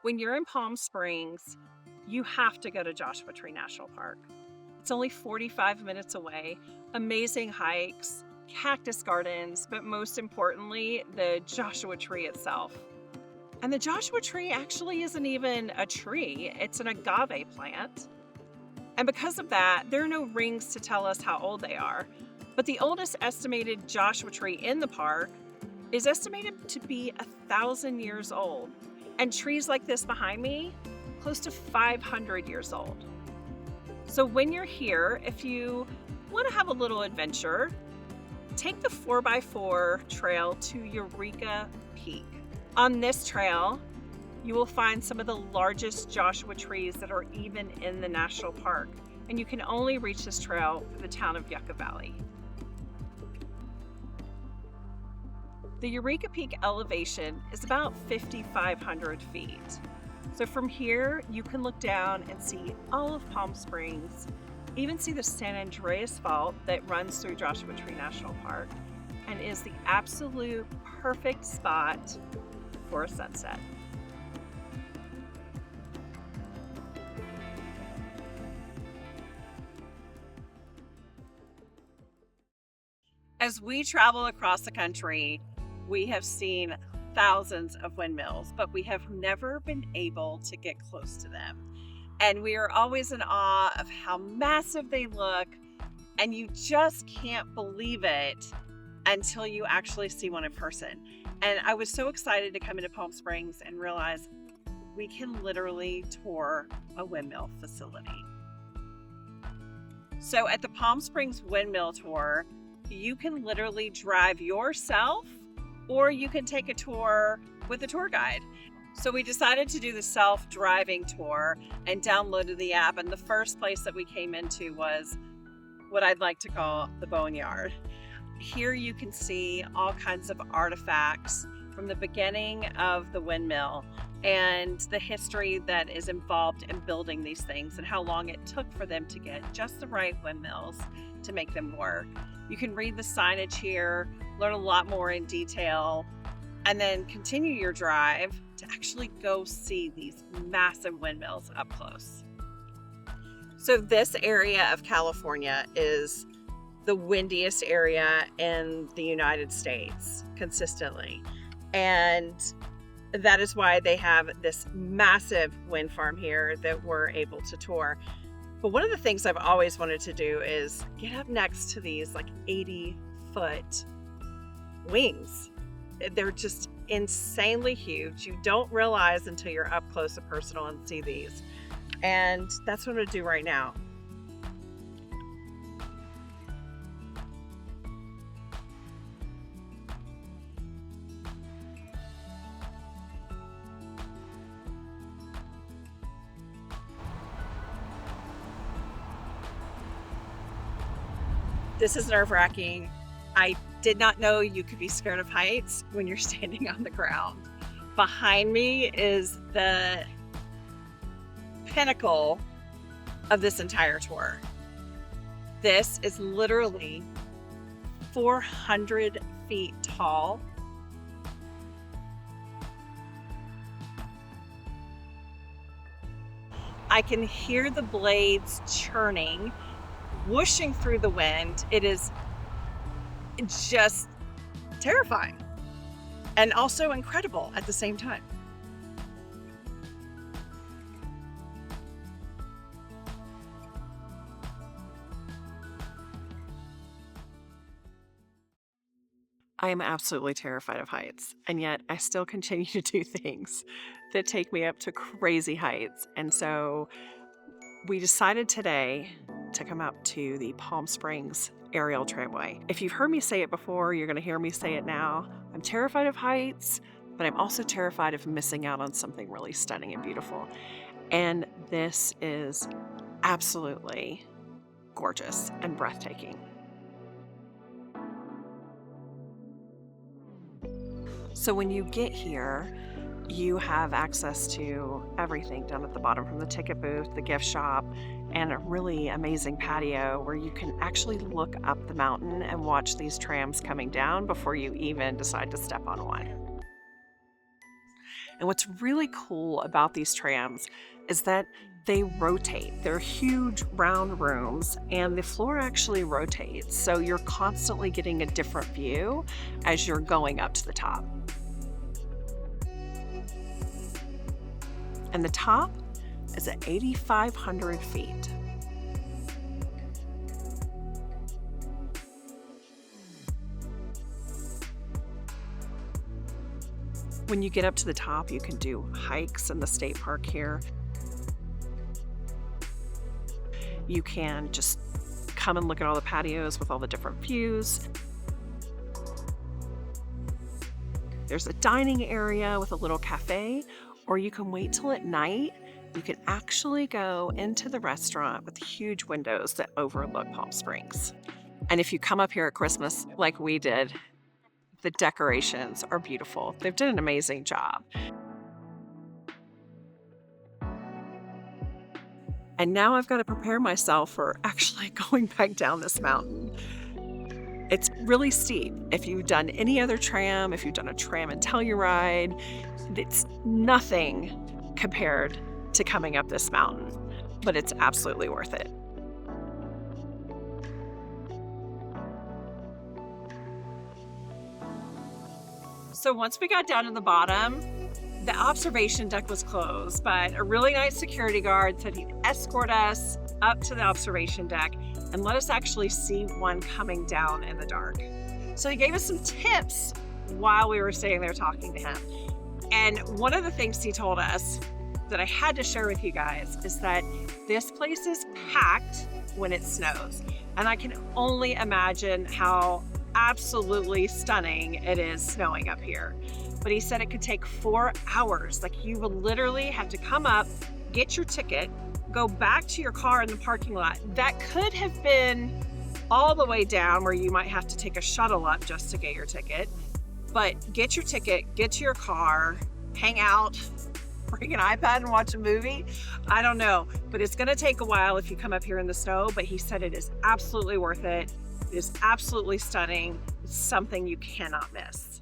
When you're in Palm Springs, you have to go to Joshua Tree National Park. It's only 45 minutes away. Amazing hikes, cactus gardens, but most importantly, the Joshua Tree itself. And the Joshua Tree actually isn't even a tree, it's an agave plant. And because of that, there are no rings to tell us how old they are. But the oldest estimated Joshua tree in the park is estimated to be 1,000 years old. And trees like this behind me, close to 500 years old. So when you're here, if you want to have a little adventure, take the 4x4 trail to Eureka Peak. On this trail, you will find some of the largest Joshua trees that are even in the national park. And you can only reach this trail for the town of Yucca Valley. The Eureka Peak elevation is about 5,500 feet. So from here, you can look down and see all of Palm Springs, even see the San Andreas Fault that runs through Joshua Tree National Park and is the absolute perfect spot for a sunset. As we travel across the country, we have seen thousands of windmills, but we have never been able to get close to them. And we are always in awe of how massive they look, and you just can't believe it until you actually see one in person. And I was so excited to come into Palm Springs and realize we can literally tour a windmill facility. So at the Palm Springs Windmill Tour, you can literally drive yourself, or you can take a tour with a tour guide. So we decided to do the self-driving tour and downloaded the app. And the first place that we came into was what I'd like to call the boneyard. Here you can see all kinds of artifacts from the beginning of the windmill and the history that is involved in building these things and how long it took for them to get just the right windmills to make them work. You can read the signage here, learn a lot more in detail, and then continue your drive to actually go see these massive windmills up close. So this area of California is the windiest area in the United States consistently. And that is why they have this massive wind farm here that we're able to tour. But one of the things I've always wanted to do is get up next to these like 80-foot wings. They're just insanely huge. You don't realize until you're up close and personal and see these. And that's what I'm gonna do right now. This is nerve-wracking. I did not know you could be scared of heights when you're standing on the ground. Behind me is the pinnacle of this entire tour. This is literally 400 feet tall. I can hear the blades churning, whooshing through the wind. It is just terrifying and also incredible at the same time. I am absolutely terrified of heights, and yet I still continue to do things that take me up to crazy heights. And so we decided today to come up to the Palm Springs Aerial Tramway. If you've heard me say it before, you're going to hear me say it now. I'm terrified of heights, but I'm also terrified of missing out on something really stunning and beautiful. And this is absolutely gorgeous and breathtaking. So when you get here, you have access to everything down at the bottom, from the ticket booth, the gift shop, and a really amazing patio where you can actually look up the mountain and watch these trams coming down before you even decide to step on one. And what's really cool about these trams is that they rotate. They're huge round rooms and the floor actually rotates. So you're constantly getting a different view as you're going up to the top. And the top is at 8,500 feet. When you get up to the top, you can do hikes in the state park here. You can just come and look at all the patios with all the different views. There's a dining area with a little cafe, or you can wait till at night. You can actually go into the restaurant with huge windows that overlook Palm Springs. And if you come up here at Christmas like we did, the decorations are beautiful. They've done an amazing job. And now I've got to prepare myself for actually going back down this mountain. It's really steep. If you've done any other tram, if you've done a tram and Telluride, it's nothing compared to coming up this mountain, but it's absolutely worth it. So once we got down to the bottom, the observation deck was closed, but a really nice security guard said he'd escort us up to the observation deck and let us actually see one coming down in the dark. So he gave us some tips while we were staying there talking to him. And one of the things he told us that I had to share with you guys is that this place is packed when it snows. And I can only imagine how absolutely stunning it is snowing up here. But he said it could take 4 hours. Like, you will literally have to come up, get your ticket, go back to your car in the parking lot. That could have been all the way down where you might have to take a shuttle up just to get your ticket. But get your ticket, get to your car, hang out, bring an iPad and watch a movie. I don't know, but it's gonna take a while if you come up here in the snow, but he said it is absolutely worth it. It is absolutely stunning. It's something you cannot miss.